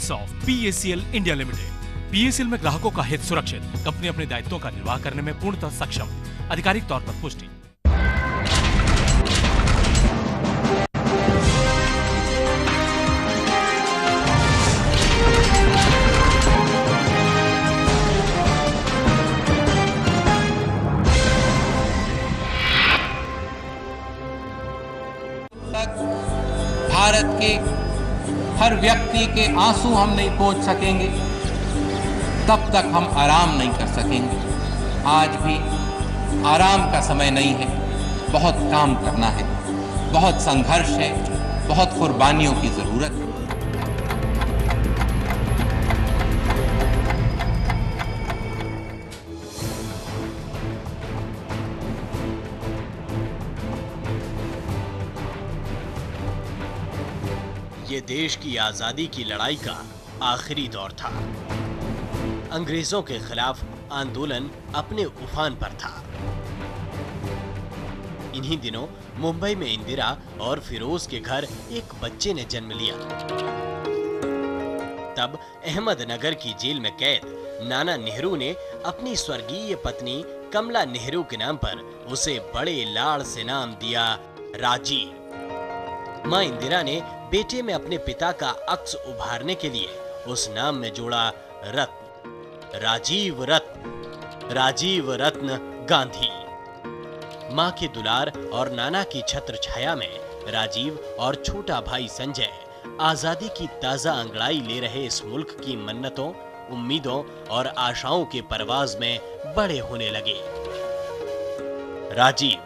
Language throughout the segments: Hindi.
Benefits of PACL India Limited। PACL में ग्राहकों का हित सुरक्षित, कंपनी अपने दायित्वों का निर्वाह करने में पूर्णतः सक्षम। आधिकारिक तौर पर पुष्टि। भारत के हर व्यक्ति के आंसू हम नहीं पोंछ सकेंगे, तब तक हम आराम नहीं कर सकेंगे। आज भी आराम का समय नहीं है, बहुत काम करना है, बहुत संघर्ष है, बहुत कुर्बानियों की जरूरत है। ये देश की आजादी की लड़ाई का आखिरी दौर था। अंग्रेजों के खिलाफ आंदोलन अपने उफान पर था। इन्हीं दिनों मुंबई में इंदिरा और फिरोज के घर एक बच्चे ने जन्म लिया। तब अहमदनगर की जेल में कैद नाना नेहरू ने अपनी स्वर्गीय पत्नी कमला नेहरू के नाम पर उसे बड़े लाड़ से नाम दिया राजीव। मां इंदिरा ने बेटे में अपने पिता का अक्स उभारने के लिए उस नाम में जोड़ा रत्न, राजीव रत्न गांधी। मां के दुलार और नाना की छत्र छाया में राजीव और छोटा भाई संजय आजादी की ताजा अंगड़ाई ले रहे इस मुल्क की मन्नतों, उम्मीदों और आशाओं के परवाज में बड़े होने लगे। राजीव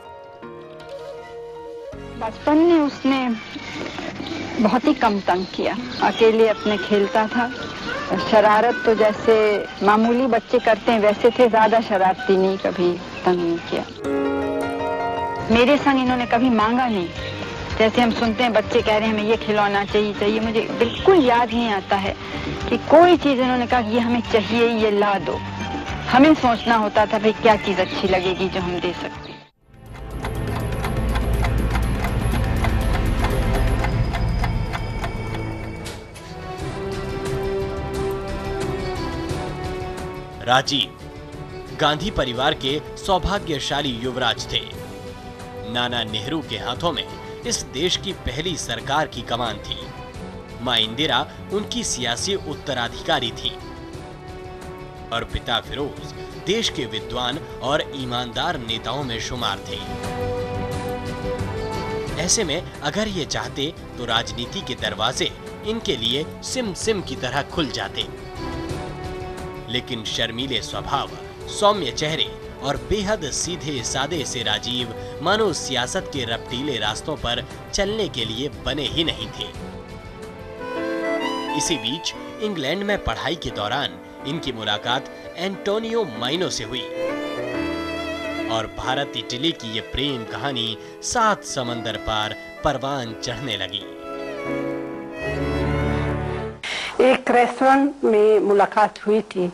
बचपन में उसने बहुत ही कम तंग किया, अकेले अपने खेलता था। शरारत तो जैसे मामूली बच्चे करते हैं वैसे थे, ज्यादा शरारती नहीं, कभी तंग नहीं किया। मेरे संग इन्होंने कभी मांगा नहीं। जैसे हम सुनते हैं बच्चे कह रहे हैं हमें ये खिलौना चाहिए, मुझे बिल्कुल याद नहीं आता है कि कोई चीज इन्होंने कहा कि ये हमें चाहिए, ये ला दो। हमें सोचना होता था भाई क्या चीज अच्छी लगेगी जो हम दे सकते हैं। राजीव गांधी परिवार के सौभाग्यशाली युवराज थे। नाना नेहरू के हाथों में इस देश की पहली सरकार की कमान थी। मां इंदिरा उनकी सियासी उत्तराधिकारी थी और पिता फिरोज देश के विद्वान और ईमानदार नेताओं में शुमार थे। ऐसे में अगर ये चाहते तो राजनीति के दरवाजे इनके लिए सिम सिम की तरह खुल जाते। लेकिन शर्मीले स्वभाव, सौम्य चेहरे और बेहद सीधे सादे से राजीव मानो सियासत के रपटीले रास्तों पर चलने के लिए बने ही नहीं थे। इसी बीच इंग्लैंड में पढ़ाई के दौरान इनकी मुलाकात एंटोनियो माइनो से हुई और भारत इटली की ये प्रेम कहानी 7 समंदर पार परवान चढ़ने लगी। एक रेस्टोरेंट में मुलाकात हुई थी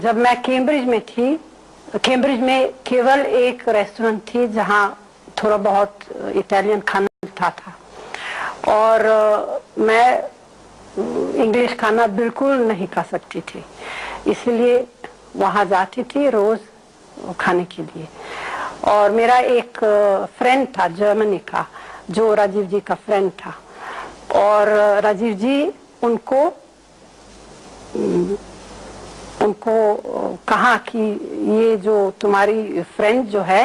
जब मैं कैम्ब्रिज में थी। कैम्ब्रिज में केवल एक रेस्टोरेंट थी जहां थोड़ा बहुत इटालियन खाना मिलता था और मैं इंग्लिश खाना बिल्कुल नहीं खा सकती थी, इसलिए वहां जाती थी रोज खाने के लिए। और मेरा एक फ्रेंड था जर्मनी का, जो राजीव जी का फ्रेंड था, और राजीव जी उनको कहा कि ये जो तुम्हारी फ्रेंड जो है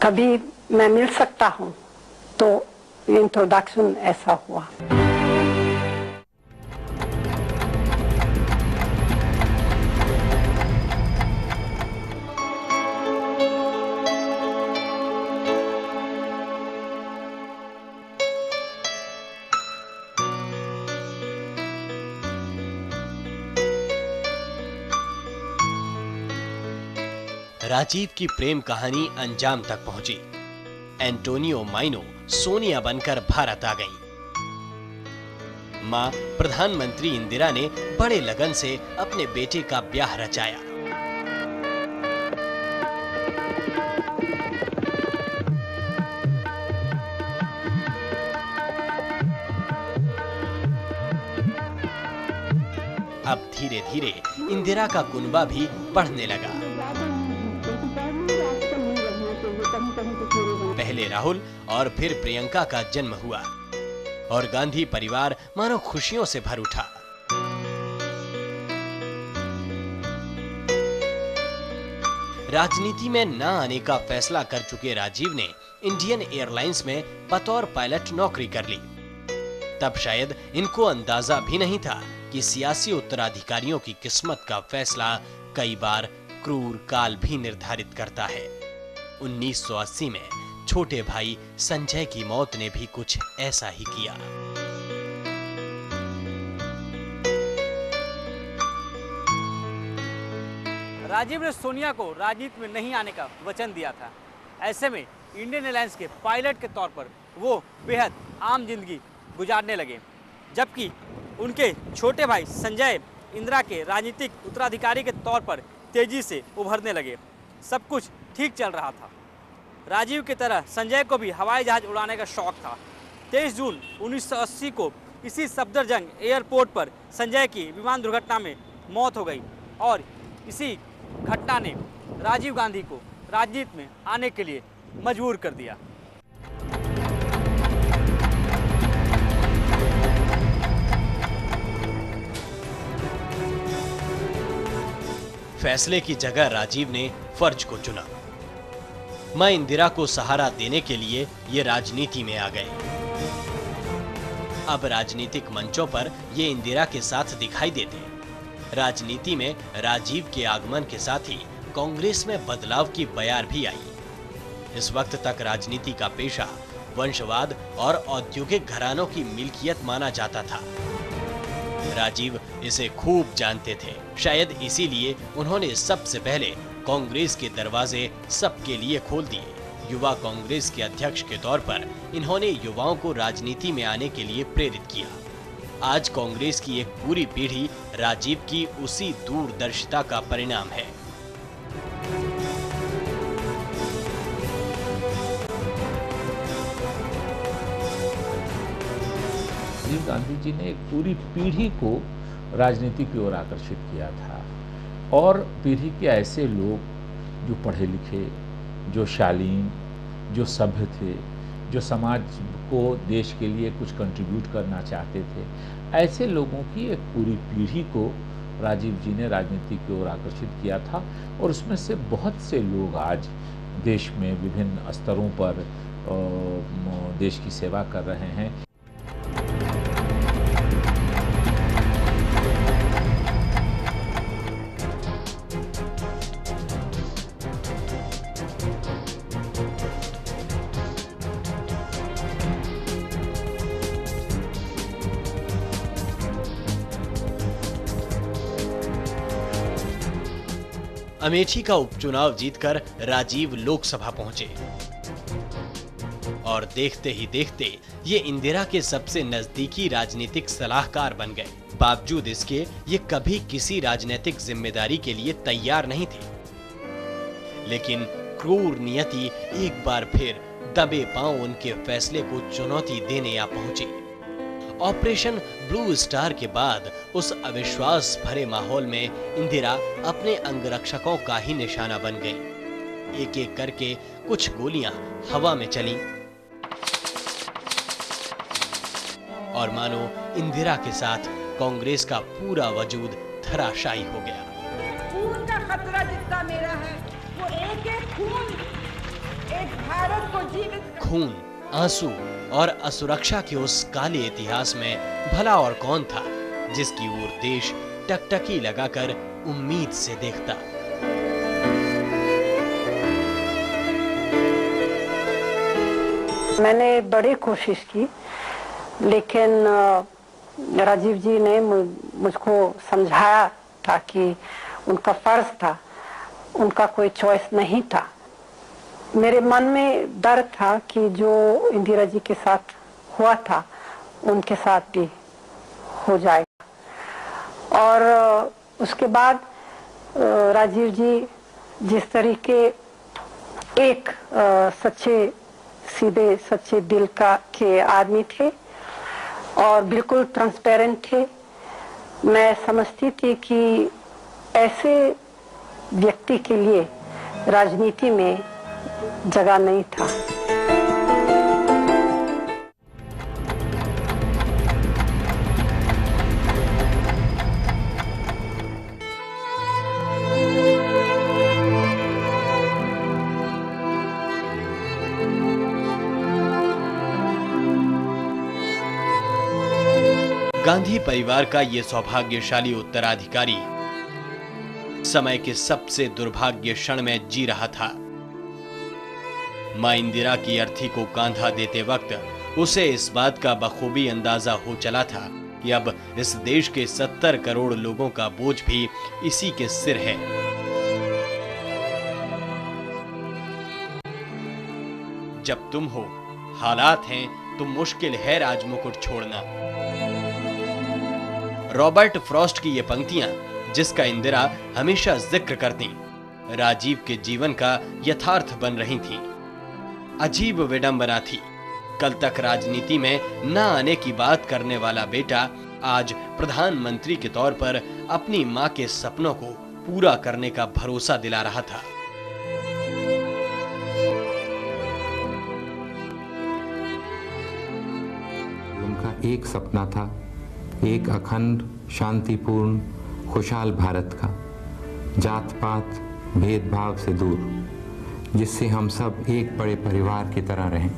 कभी मैं मिल सकता हूँ, तो इंट्रोडक्शन ऐसा हुआ। राजीव की प्रेम कहानी अंजाम तक पहुंची। एंटोनियो माइनो सोनिया बनकर भारत आ गईं। मां प्रधानमंत्री इंदिरा ने बड़े लगन से अपने बेटे का ब्याह रचाया। अब धीरे धीरे इंदिरा का कुनबा भी बढ़ने लगा। पहले राहुल और फिर प्रियंका का जन्म हुआ और गांधी परिवार मानो खुशियों से भर उठा। राजनीति में न आने का फैसला कर चुके राजीव ने इंडियन एयरलाइंस में बतौर पायलट नौकरी कर ली। तब शायद इनको अंदाजा भी नहीं था कि सियासी उत्तराधिकारियों की किस्मत का फैसला कई बार क्रूर काल भी निर्धारित करता है। 1980 में छोटे भाई संजय की मौत ने भी कुछ ऐसा ही किया। राजीव ने सोनिया को राजनीति में नहीं आने का वचन दिया था। ऐसे में इंडियन एयरलाइंस के पायलट के तौर पर वो बेहद आम जिंदगी गुजारने लगे, जबकि उनके छोटे भाई संजय इंदिरा के राजनीतिक उत्तराधिकारी के तौर पर तेजी से उभरने लगे। सब कुछ ठीक चल रहा था। राजीव की तरह संजय को भी हवाई जहाज उड़ाने का शौक था। 23 जून 1980 को इसी सफदरजंग एयरपोर्ट पर संजय की विमान दुर्घटना में मौत हो गई और इसी घटना ने राजीव गांधी को राजनीति में आने के लिए मजबूर कर दिया। फैसले की जगह राजीव ने फर्ज को चुना। मां इंदिरा को सहारा देने के लिए ये राजनीति में आ गए। अब राजनीतिक मंचों पर ये इंदिरा के साथ दिखाई देते। राजनीति में राजीव के आगमन के साथ ही कांग्रेस में बदलाव की बयार भी आई। इस वक्त तक राजनीति का पेशा वंशवाद और औद्योगिक घरानों की मिल्कियत माना जाता था। राजीव इसे खूब जानते थे। शायद इसीलिए उन्होंने सबसे पहले कांग्रेस के दरवाजे सबके लिए खोल दिए। युवा कांग्रेस के अध्यक्ष के तौर पर इन्होंने युवाओं को राजनीति में आने के लिए प्रेरित किया। आज कांग्रेस की एक पूरी पीढ़ी राजीव की उसी दूरदर्शिता का परिणाम है। राजीव गांधी जी ने एक पूरी पीढ़ी को राजनीति की ओर आकर्षित किया था और पीढ़ी के ऐसे लोग जो पढ़े लिखे, जो शालीन, जो सभ्य थे, जो समाज को देश के लिए कुछ कंट्रीब्यूट करना चाहते थे, ऐसे लोगों की एक पूरी पीढ़ी को राजीव जी ने राजनीति की ओर आकर्षित किया था और उसमें से बहुत से लोग आज देश में विभिन्न स्तरों पर देश की सेवा कर रहे हैं। अमेठी का उपचुनाव जीतकर राजीव लोकसभा पहुंचे और देखते ही देखते ये इंदिरा के सबसे नजदीकी राजनीतिक सलाहकार बन गए। बावजूद इसके ये कभी किसी राजनीतिक जिम्मेदारी के लिए तैयार नहीं थे, लेकिन क्रूर नियति एक बार फिर दबे पांव उनके फैसले को चुनौती देने आ पहुंची। ऑपरेशन ब्लू स्टार के बाद उस अविश्वास भरे माहौल में इंदिरा अपने अंगरक्षकों का ही निशाना बन गई। एक एक करके कुछ गोलियां हवा में चलीं और मानो इंदिरा के साथ कांग्रेस का पूरा वजूद धराशायी हो गया। खून का खतरा जितना मेरा है वो एक एक खून एक भारत को जीवित खून, आंसू और असुरक्षा के उस काले इतिहास में भला और कौन था जिसकी ओर देश टकटकी लगाकर उम्मीद से देखता। मैंने बड़ी कोशिश की, लेकिन राजीव जी ने मुझको समझाया था कि उनका फर्ज था, उनका कोई चॉइस नहीं था। मेरे मन में डर था कि जो इंदिरा जी के साथ हुआ था उनके साथ भी हो जाएगा। और उसके बाद राजीव जी जिस तरीके एक सच्चे सीधे सच्चे दिल के आदमी थे और बिल्कुल ट्रांसपेरेंट थे, मैं समझती थी कि ऐसे व्यक्ति के लिए राजनीति में जगह नहीं था। गांधी परिवार का ये सौभाग्यशाली उत्तराधिकारी समय के सबसे दुर्भाग्य क्षण में जी रहा था। मां इंदिरा की अर्थी को कांधा देते वक्त उसे इस बात का बखूबी अंदाजा हो चला था कि अब इस देश के 70 करोड़ लोगों का बोझ भी इसी के सिर है। जब तुम हो, हालात हैं, तो मुश्किल है राज मुकुट छोड़ना। रॉबर्ट फ्रॉस्ट की ये पंक्तियां, जिसका इंदिरा हमेशा जिक्र करती, राजीव के जीवन का यथार्थ बन रही थीं। अजीब विडंबना थी, कल तक राजनीति में न आने की बात करने वाला बेटा आज प्रधानमंत्री के तौर पर अपनी मां के सपनों को पूरा करने का भरोसा दिला रहा था। उनका एक सपना था, एक अखंड, शांतिपूर्ण, खुशहाल भारत का, जात पात भेदभाव से दूर, जिससे हम सब एक बड़े परिवार की तरह रहें।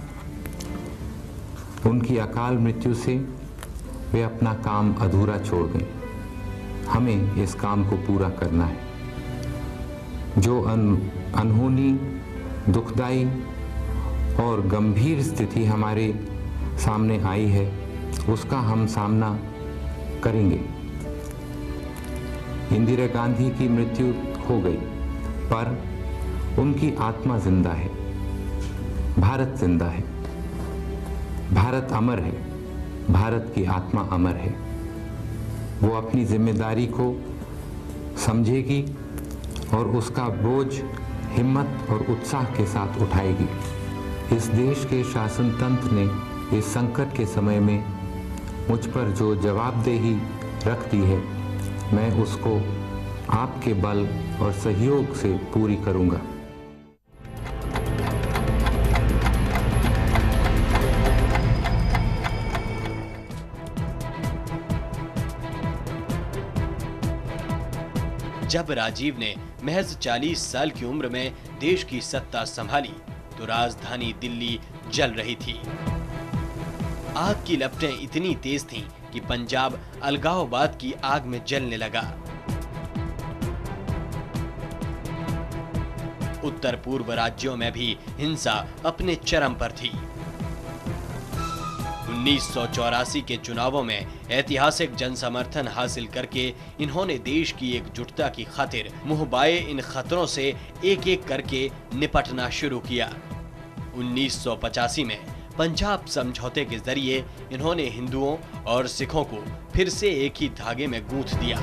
उनकी अकाल मृत्यु से वे अपना काम अधूरा छोड़ गए। हमें इस काम को पूरा करना है। जो अनहोनी, दुखदाई और गंभीर स्थिति हमारे सामने आई है, उसका हम सामना करेंगे। इंदिरा गांधी की मृत्यु हो गई, पर उनकी आत्मा जिंदा है। भारत जिंदा है, भारत अमर है, भारत की आत्मा अमर है। वो अपनी जिम्मेदारी को समझेगी और उसका बोझ हिम्मत और उत्साह के साथ उठाएगी। इस देश के शासन तंत्र ने इस संकट के समय में मुझ पर जो जवाबदेही रख दी है, मैं उसको आपके बल और सहयोग से पूरी करूंगा। जब राजीव ने महज 40 साल की उम्र में देश की सत्ता संभाली, तो राजधानी दिल्ली जल रही थी। आग की लपटें इतनी तेज थीं कि पंजाब अलगाववाद की आग में जलने लगा। उत्तर पूर्व राज्यों में भी हिंसा अपने चरम पर थी। 1984 के चुनावों में ऐतिहासिक जनसमर्थन हासिल करके इन्होंने देश की एकजुटता की खातिर मुहबाए इन खतरों से एक एक करके निपटना शुरू किया। 1985 में पंजाब समझौते के जरिए इन्होंने हिंदुओं और सिखों को फिर से एक ही धागे में गूंथ दिया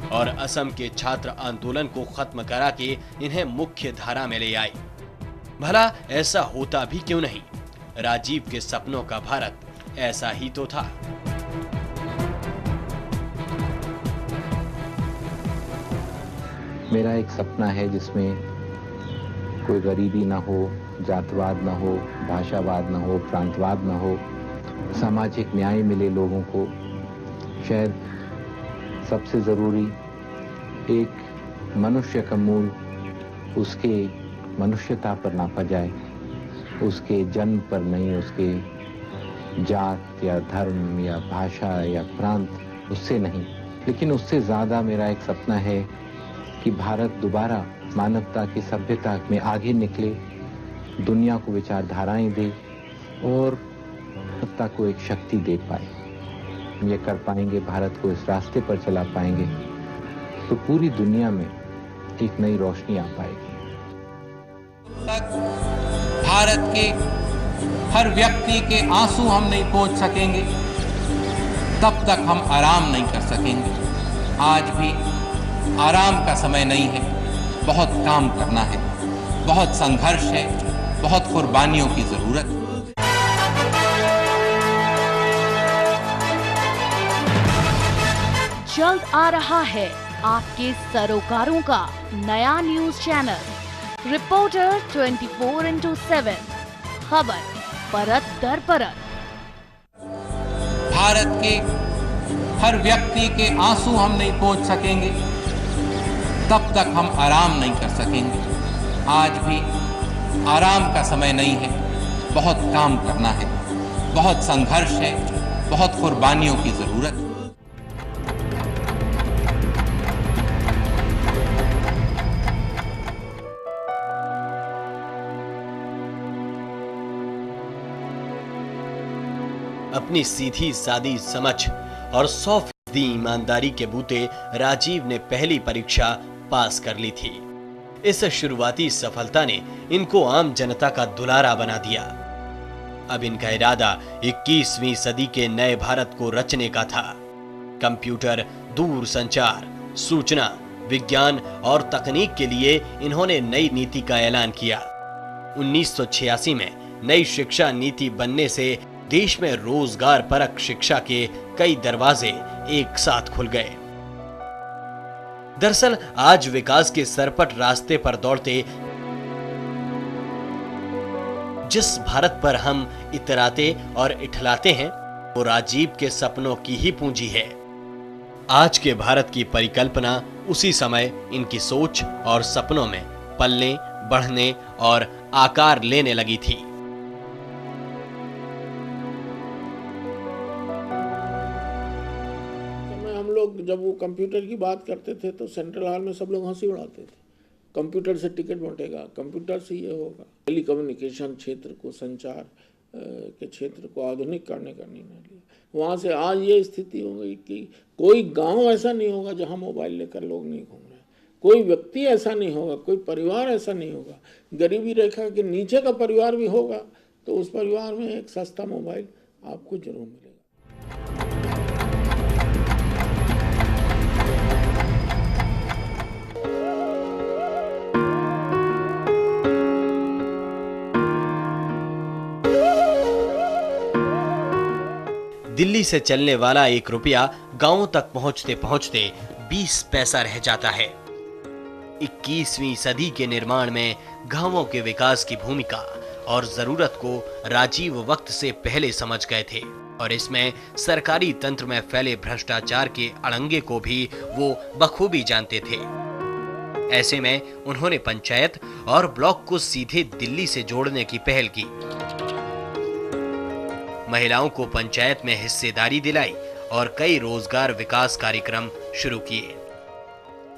और असम के छात्र आंदोलन को खत्म करा के इन्हें मुख्य धारा में ले आए। भला ऐसा होता भी क्यों नहीं? राजीव के सपनों का भारत ऐसा ही तो था। मेरा एक सपना है जिसमें कोई गरीबी ना हो, जातवाद ना हो, भाषावाद ना हो, प्रांतवाद ना हो, सामाजिक न्याय मिले लोगों को। शायद सबसे जरूरी एक मनुष्य का मूल उसके मनुष्यता पर नापा जाए, उसके जन्म पर नहीं, उसके जात या धर्म या भाषा या प्रांत, उससे नहीं। लेकिन उससे ज्यादा मेरा एक सपना है कि भारत दोबारा मानवता की सभ्यता में आगे निकले, दुनिया को विचारधाराएं दे और सत्ता को एक शक्ति दे पाए। हम ये कर पाएंगे, भारत को इस रास्ते पर चला पाएंगे, तो पूरी दुनिया में एक नई रोशनी आ पाएगी। भारत के हर व्यक्ति के आंसू हम नहीं पोंछ सकेंगे, तब तक हम आराम नहीं कर सकेंगे। आज भी आराम का समय नहीं है, बहुत काम करना है, बहुत संघर्ष है, बहुत कुर्बानियों की जरूरत है। जल्द आ रहा है आपके सरोकारों का नया न्यूज चैनल रिपोर्टर 24/7, खबर परत दर परत। भारत के हर व्यक्ति के आंसू हम नहीं पोंछ सकेंगे, तब तक हम आराम नहीं कर सकेंगे। आज भी आराम का समय नहीं है, बहुत काम करना है, बहुत संघर्ष है, बहुत कुर्बानियों की जरूरत है। अपनी सीधी सादी समझ और 100% ईमानदारी के बूते राजीव ने पहली परीक्षा पास कर ली थी। इस शुरुआती सफलता ने इनको आम जनता का दुलारा बना दिया। अब इनका इरादा 21वीं सदी के नए भारत को रचने का था। कंप्यूटर, दूर संचार, सूचना, विज्ञान और तकनीक के लिए इन्होंने नई नीति का ऐलान किया। 1986 में नई शिक्षा नीति बनने से देश में रोजगार परक शिक्षा के कई दरवाजे एक साथ खुल गए। दरअसल आज विकास के सरपट रास्ते पर दौड़ते जिस भारत पर हम इतराते और इठलाते हैं, वो राजीव के सपनों की ही पूंजी है। आज के भारत की परिकल्पना उसी समय इनकी सोच और सपनों में पलने, बढ़ने और आकार लेने लगी थी। जब वो कंप्यूटर की बात करते थे तो सेंट्रल हॉल में सब लोग हंसी उड़ाते थे। कंप्यूटर से टिकट बंटेगा, कंप्यूटर से ये होगा। टेली कम्युनिकेशन क्षेत्र को, संचार के क्षेत्र को आधुनिक करने का निर्णय लिया। वहाँ से आज ये स्थिति हो गई कि कोई गांव ऐसा नहीं होगा जहाँ मोबाइल लेकर लोग नहीं घूम रहे, कोई व्यक्ति ऐसा नहीं होगा, कोई परिवार ऐसा नहीं होगा। गरीबी रेखा के नीचे का परिवार भी होगा तो उस परिवार में एक सस्ता मोबाइल आपको जरूर मिलेगा। दिल्ली से चलने वाला 1 रुपया गांवों तक पहुंचते पहुंचते 20 पैसा रह जाता है। 21वीं सदी के निर्माण में गांवों के विकास की भूमिका और जरूरत को राजीव वक्त से पहले समझ गए थे और इसमें सरकारी तंत्र में फैले भ्रष्टाचार के अड़ंगे को भी वो बखूबी जानते थे। ऐसे में उन्होंने पंचायत और ब्लॉक को सीधे दिल्ली से जोड़ने की पहल की। महिलाओं को पंचायत में हिस्सेदारी दिलाई और कई रोजगार विकास कार्यक्रम शुरू किए।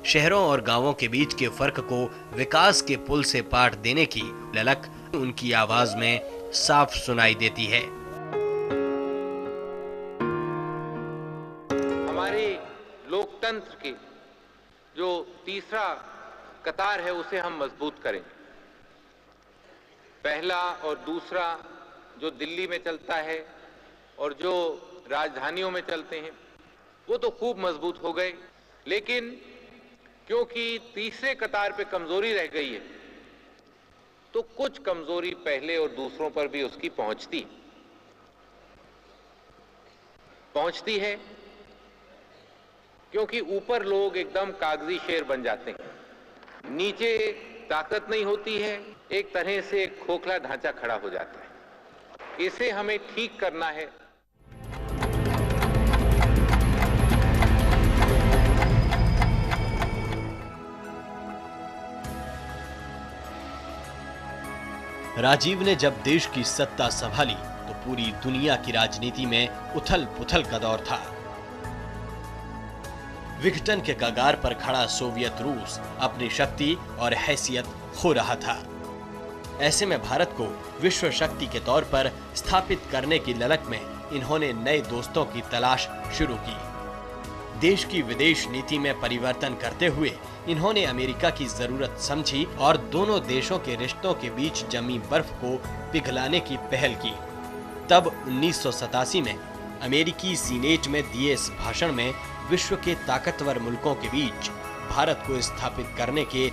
शहरों और गांवों के बीच के फर्क को विकास के पुल से पाट देने की ललक उनकी आवाज में साफ सुनाई देती है। हमारे लोकतंत्र के जो तीसरा कतार है उसे हम मजबूत करें। पहला और दूसरा जो दिल्ली में चलता है और जो राजधानियों में चलते हैं वो तो खूब मजबूत हो गए, लेकिन क्योंकि तीसरे कतार पे कमजोरी रह गई है तो कुछ कमजोरी पहले और दूसरों पर भी उसकी पहुंचती है क्योंकि ऊपर लोग एकदम कागजी शेर बन जाते हैं, नीचे ताकत नहीं होती है, एक तरह से एक खोखला ढांचा खड़ा हो जाता है। इसे हमें ठीक करना है। राजीव ने जब देश की सत्ता संभाली तो पूरी दुनिया की राजनीति में उथल-पुथल का दौर था। विघटन के कगार पर खड़ा सोवियत रूस अपनी शक्ति और हैसियत खो रहा था। ऐसे में भारत को विश्व शक्ति के तौर पर स्थापित करने की ललक में इन्होंने नए दोस्तों की तलाश शुरू की। देश की विदेश नीति में परिवर्तन करते हुए इन्होंने अमेरिका की जरूरत समझी और दोनों देशों के रिश्तों के बीच जमी बर्फ को पिघलाने की पहल की। तब 1987 में अमेरिकी सीनेट में दिए इस भाषण में विश्व के ताकतवर मुल्कों के बीच भारत को स्थापित करने के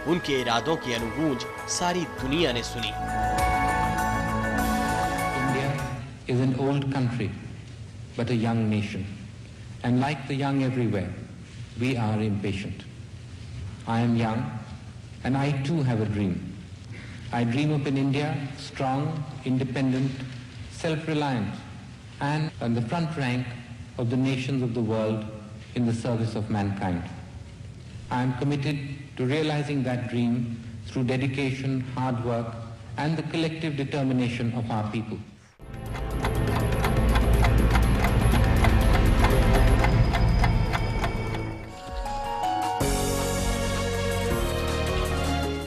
उनके इरादों की अनुगूंज सारी दुनिया ने सुनी। India is an old country, but a young nation. And like the young everywhere, we are impatient. I am young, and I too have a dream. I dream of an India strong, independent, self-reliant, and on the front rank of the nations of the world in the service of mankind. I am committed to realizing that dream through dedication, hard work, and the collective determination of our people.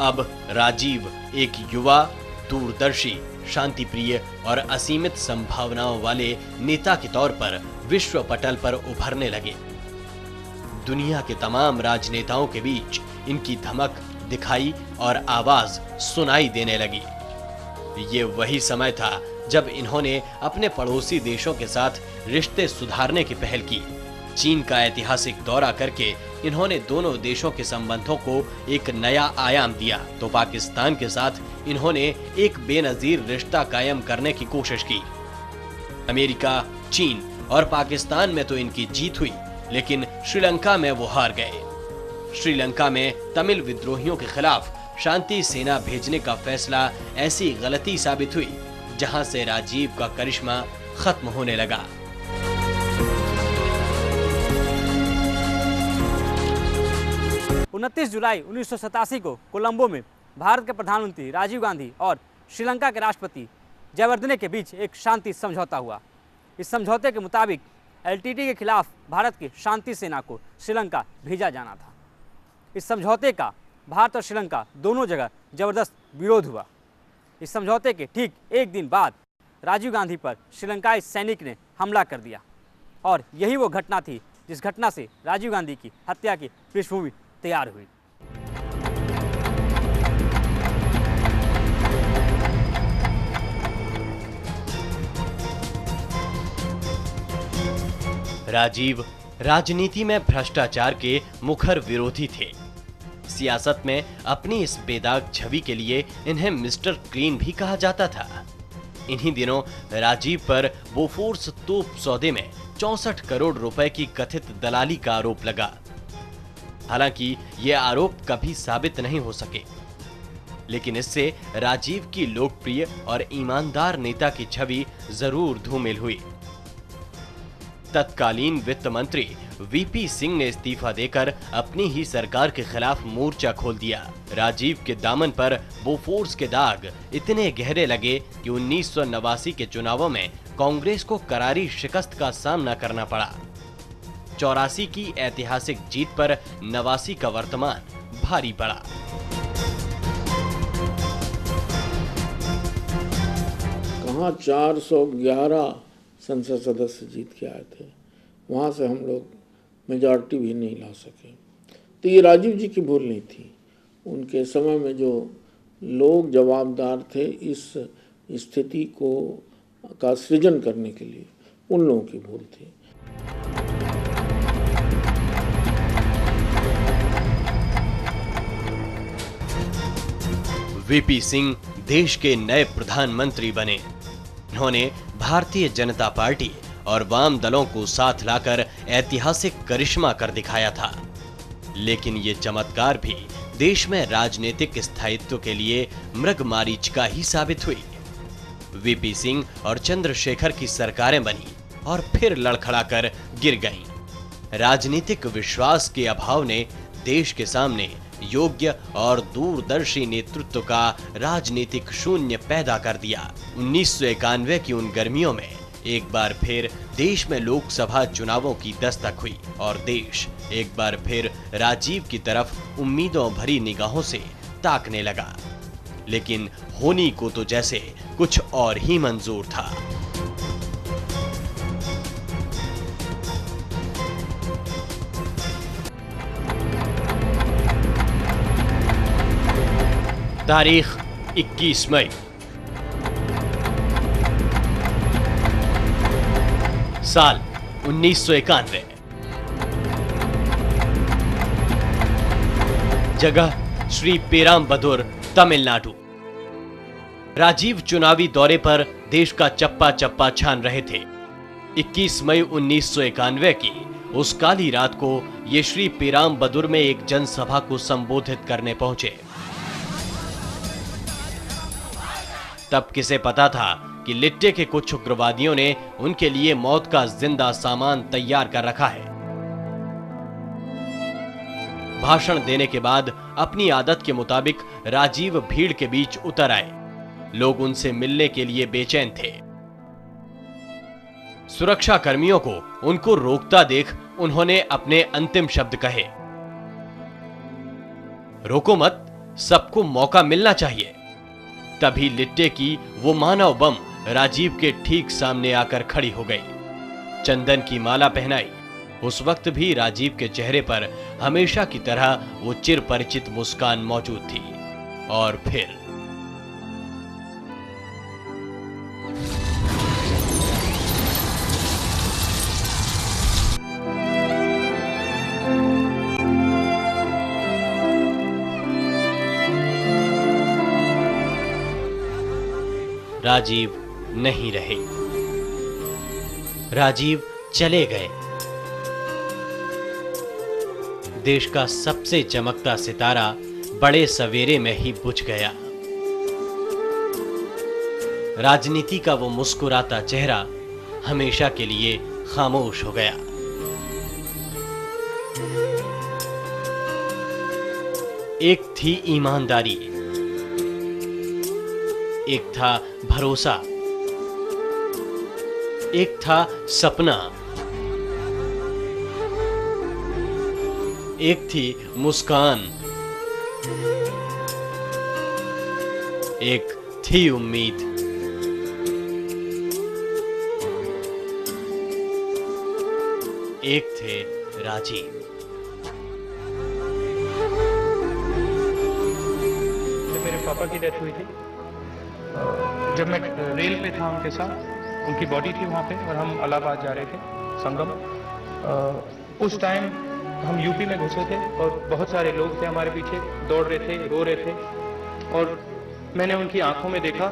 अब राजीव एक युवा, दूरदर्शी, शांतिप्रिय और असीमित संभावनाओं वाले नेता के तौर पर विश्व पटल पर उभरने लगे। दुनिया के तमाम राजनेताओं के बीच इनकी धमक दिखाई और आवाज सुनाई देने लगी। ये वही समय था जब इन्होंने अपने पड़ोसी देशों के साथ रिश्ते सुधारने की पहल की। चीन का ऐतिहासिक दौरा करके इन्होंने दोनों देशों के संबंधों को एक नया आयाम दिया, तो पाकिस्तान के साथ इन्होंने एक बेनजीर रिश्ता कायम करने की कोशिश की। अमेरिका, चीन और पाकिस्तान में तो इनकी जीत हुई, लेकिन श्रीलंका में वो हार गए। श्रीलंका में तमिल विद्रोहियों के खिलाफ शांति सेना भेजने का फैसला ऐसी गलती साबित हुई जहां से राजीव का करिश्मा खत्म होने लगा। 29 जुलाई 1987 को कोलंबो में भारत के प्रधानमंत्री राजीव गांधी और श्रीलंका के राष्ट्रपति जयवर्धने के बीच एक शांति समझौता हुआ। इस समझौते के मुताबिक एलटीटी के खिलाफ भारत की शांति सेना को श्रीलंका भेजा जाना था। इस समझौते का भारत और श्रीलंका दोनों जगह जबरदस्त विरोध हुआ। इस समझौते के ठीक एक दिन बाद राजीव गांधी पर श्रीलंकाई सैनिक ने हमला कर दिया और यही वो घटना थी जिस घटना से राजीव गांधी की हत्या की पृष्ठभूमि तैयार हुई। राजीव राजनीति में भ्रष्टाचार के मुखर विरोधी थे। सियासत में अपनी इस बेदाग छवि के लिए इन्हें मिस्टर क्लीन भी कहा जाता था। इन्हीं दिनों राजीव पर बोफोर्स तोप सौदे में 64 करोड़ रुपए की कथित दलाली का आरोप लगा। हालांकि ये आरोप कभी साबित नहीं हो सके, लेकिन इससे राजीव की लोकप्रिय और ईमानदार नेता की छवि जरूर धूमिल हुई। तत्कालीन वित्त मंत्री वीपी सिंह ने इस्तीफा देकर अपनी ही सरकार के खिलाफ मोर्चा खोल दिया। राजीव के दामन पर बोफोर्स के दाग इतने गहरे लगे कि 1989 के चुनावों में कांग्रेस को करारी शिकस्त का सामना करना पड़ा। 84 की ऐतिहासिक जीत पर 89 का वर्तमान भारी पड़ा। कहाँ 411 संसद सदस्य जीत के आए थे, वहाँ से हम लोग मेजॉरिटी भी नहीं ला सके। तो ये राजीव जी की भूल नहीं थी। उनके समय में जो लोग जवाबदार थे इस स्थिति का सृजन करने के लिए, उन लोगों की भूल थी। वीपी सिंह देश के नए प्रधानमंत्री बने। इन्होंने भारतीय जनता पार्टी और वाम दलों को साथ लाकर ऐतिहासिक करिश्मा कर दिखाया था। लेकिन ये चमत्कार भी देश में राजनीतिक स्थायित्व के लिए मृगमारीचिका ही साबित हुई। वीपी सिंह और चंद्रशेखर की सरकारें बनी और फिर लड़खड़ाकर गिर गईं। राजनीतिक विश्वास के अभाव ने देश के सामने योग्य और दूरदर्शी नेतृत्व का राजनीतिक शून्य पैदा कर दिया। 1991 की उन गर्मियों में एक बार फिर देश में लोकसभा चुनावों की दस्तक हुई और देश एक बार फिर राजीव की तरफ उम्मीदों भरी निगाहों से ताकने लगा। लेकिन होनी को तो जैसे कुछ और ही मंजूर था। तारीख 21 मई। साल 1991। जगह श्री पेराम्बदुर, तमिलनाडु। राजीव चुनावी दौरे पर देश का चप्पा चप्पा छान रहे थे। 21 मई 1991 की उस काली रात को ये श्री पेराम्बदुर में एक जनसभा को संबोधित करने पहुंचे। तब किसे पता था कि लिट्टे के कुछ उग्रवादियों ने उनके लिए मौत का जिंदा सामान तैयार कर रखा है। भाषण देने के बाद अपनी आदत के मुताबिक राजीव भीड़ के बीच उतर आए। लोग उनसे मिलने के लिए बेचैन थे। सुरक्षा कर्मियों को उनको रोकता देख उन्होंने अपने अंतिम शब्द कहे, रोको मत, सबको मौका मिलना चाहिए। तभी लिट्टे की वो मानव बम राजीव के ठीक सामने आकर खड़ी हो गई, चंदन की माला पहनाई। उस वक्त भी राजीव के चेहरे पर हमेशा की तरह वो चिर परिचित मुस्कान मौजूद थी। और फिर राजीव नहीं रहे। राजीव चले गए। देश का सबसे चमकता सितारा बड़े सवेरे में ही बुझ गया। राजनीति का वो मुस्कुराता चेहरा हमेशा के लिए खामोश हो गया। एक थी ईमानदारी, एक था भरोसा, एक था सपना, एक थी मुस्कान, एक थी उम्मीद। एक थे राजीव। मेरे पापा की डेथ हुई थी जब मैं रेल पे था उनके साथ। उनकी बॉडी थी वहाँ पे और हम इलाहाबाद जा रहे थे संगम। उस टाइम हम यूपी में घुसे थे और बहुत सारे लोग थे हमारे पीछे, दौड़ रहे थे, रो रहे थे। और मैंने उनकी आंखों में देखा,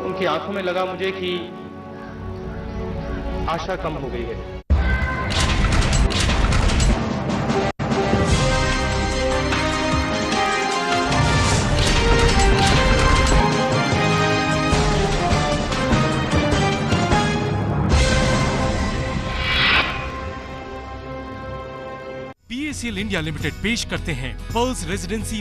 उनकी आंखों में लगा मुझे कि आशा कम हो गई है। PACL इंडिया लिमिटेड पेश करते हैं पर्ल्स रेजिडेंसी